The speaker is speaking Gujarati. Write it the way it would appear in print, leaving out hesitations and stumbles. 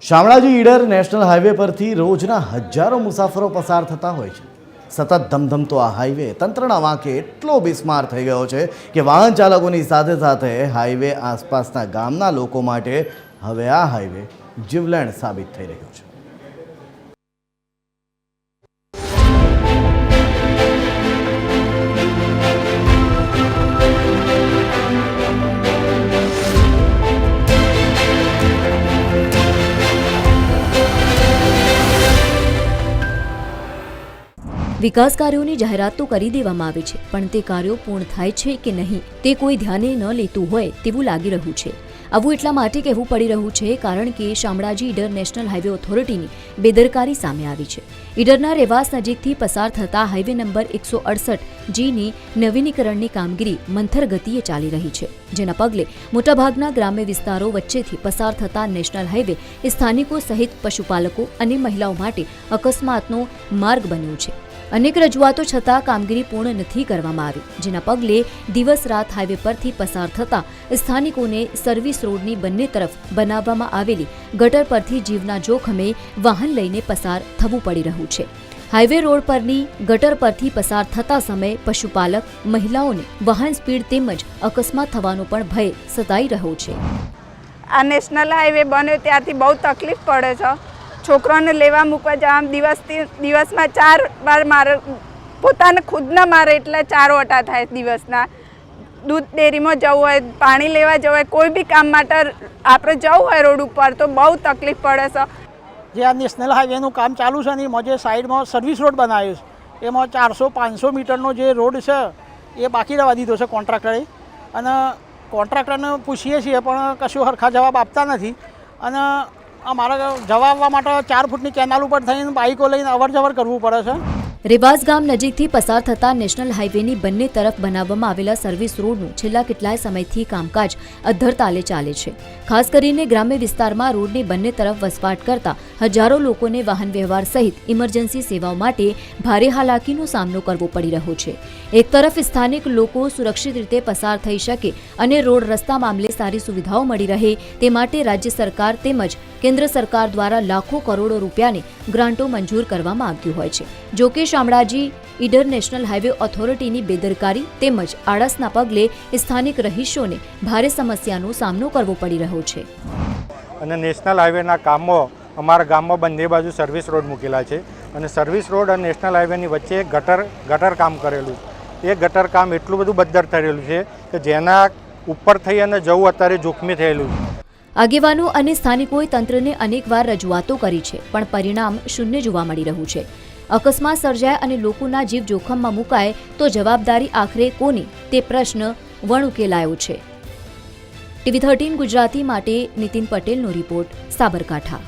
શામળાજી ઈડર નેશનલ હાઈવે પરથી રોજના હજારો મુસાફરો પસાર થતા હોય છે। સતત ધમધમતો આ હાઈવે તંત્રના વાંકે એટલો બિસ્માર થઈ ગયો છે કે વાહન ચાલકોની સાથે સાથે હાઈવે આસપાસના ગામના લોકો માટે હવે આ હાઈવે જીવલેણ સાબિત થઈ રહ્યો છે। વિકાસ કાર્યોની જાહેરાત તો કરી દેવામાં આવે છે, પણ તે કાર્યો પૂર્ણ થાય છે કે નહીં તે કોઈ ધ્યાને ન લેતું હોય તેવું લાગી રહ્યું છે। આવું એટલા માટે કહેવું પડી રહ્યું છે કારણ કે શામળાજી ઈડર નેશનલ હાઈવે ઓથોરિટીની બેદરકારી સામે આવી છે। ઈડરના રેવાસ નજીકથી પસાર થતા હાઈવે નંબર 168Gની નવીનીકરણની કામગીરી મંથર ગતિએ ચાલી રહી છે, જેના પગલે મોટાભાગના ગ્રામ્ય વિસ્તારો વચ્ચેથી પસાર થતા નેશનલ હાઈવે સ્થાનિકો સહિત પશુપાલકો અને મહિલાઓ માટે અકસ્માતનો માર્ગ બન્યો છે। અનેક રજૂઆતો છતાં કામગીરી પૂર્ણ નથી કરવામાં આવી, જેના પગલે દિવસ રાત હાઈવે પરથી પસાર થતા સ્થાનિકોને સર્વિસ રોડની બંને તરફ બનાવવામાં આવેલી ગટર પરથી જીવના જોખમે વાહન લઈને પસાર થવું પડી રહ્યું છે। હાઈવે રોડ પરની ગટર પરથી પસાર થતા સમયે પશુપાલક મહિલાઓને વાહન સ્પીડ તેમજ અકસ્માત થવાનો પણ ભય સતાઈ રહ્યો છે। આ નેશનલ હાઈવે બન્યો ત્યારથી બહુ તકલીફ પડે છે। છોકરાને લેવા મૂકવા જવા દિવસમાં 4 વાર મારે પોતાને ખુદને મારે એટલા 4 ઓટા થાય દિવસના। દૂધ ડેરીમાં જવું હોય, પાણી લેવા જવું હોય, કોઈ બી કામ માટે આપણે જવું હોય રોડ ઉપર તો બહુ તકલીફ પડે છે। જે આ નેશનલ હાઈવેનું કામ ચાલુ છે ને એમાં જે સાઈડમાં સર્વિસ રોડ બનાવ્યો છે એમાં 400-500 મીટરનો જે રોડ છે એ બાકી રહેવા દીધો છે કોન્ટ્રાક્ટરે, અને કોન્ટ્રાક્ટરને પૂછીએ છીએ પણ કશું સરખા જવાબ આપતા નથી। અને અમારા જવા આવવા માટે 4 ફૂટની કેનાલ ઉપર થઈને બાઇકો લઈને અવર જવર કરવું પડે છે। રેવાસ ગામ નજીકથી પસાર થતા નેશનલ હાઈવેની બંને તરફ બનાવવામાં આવેલા સર્વિસ રોડનું છેલ્લા કેટલાય સમયથી કામકાજ અધ્ધર તાલે ચાલે છે। ખાસ કરીને ગ્રામ્ય વિસ્તારમાં રોડની બંને તરફ વસવાટ કરતા હજારો લોકોને વાહન વ્યવહાર સહિત ઇમરજન્સી સેવાઓ માટે ભારે હાલાકીનો સામનો કરવો પડી રહ્યો છે। એક તરફ સ્થાનિક લોકો સુરક્ષિત રીતે પસાર થઈ શકે અને રોડ રસ્તા મામલે સારી સુવિધાઓ મળી રહે તે માટે રાજ્ય સરકાર તેમજ કેન્દ્ર સરકાર દ્વારા લાખો કરોડો રૂપિયાની ગ્રાન્ટો મંજૂર કરવામાં આવ્યું હોય છે। જો કે શામળાજી ઈડર નેશનલ હાઈવે ઓથોરિટીની બેદરકારી તેમજ આળસના પગલે સ્થાનિક રહીશોને ભારે સમસ્યાનો સામનો કરવો પડી રહ્યો છે। અને નેશનલ હાઈવેના કામો અમારા ગામમાં બંને બાજુ સર્વિસ રોડ મૂકેલા છે, અને સર્વિસ રોડ અને નેશનલ હાઈવેની વચ્ચે ગટર કામ કરેલું છે। એ ગટર કામ એટલું બધું બદ્ધર થયેલું છે કે જેના ઉપર થઈ અને જવું અત્યારે જોખમી થયેલું છે। આગેવાનો અને સ્થાનિકોએ તંત્રને અનેકવાર રજૂઆતો કરી છે, પણ પરિણામ શૂન્ય જોવા મળી રહ્યું છે। અકસ્માત સર્જાય અને લોકોના જીવ જોખમમાં મુકાય તો જવાબદારી આખરે કોની તે પ્રશ્ન વણઉકેલાયો છે। TV13 ગુજરાતી માટે નીતિન પટેલનો રિપોર્ટ, સાબરકાંઠા।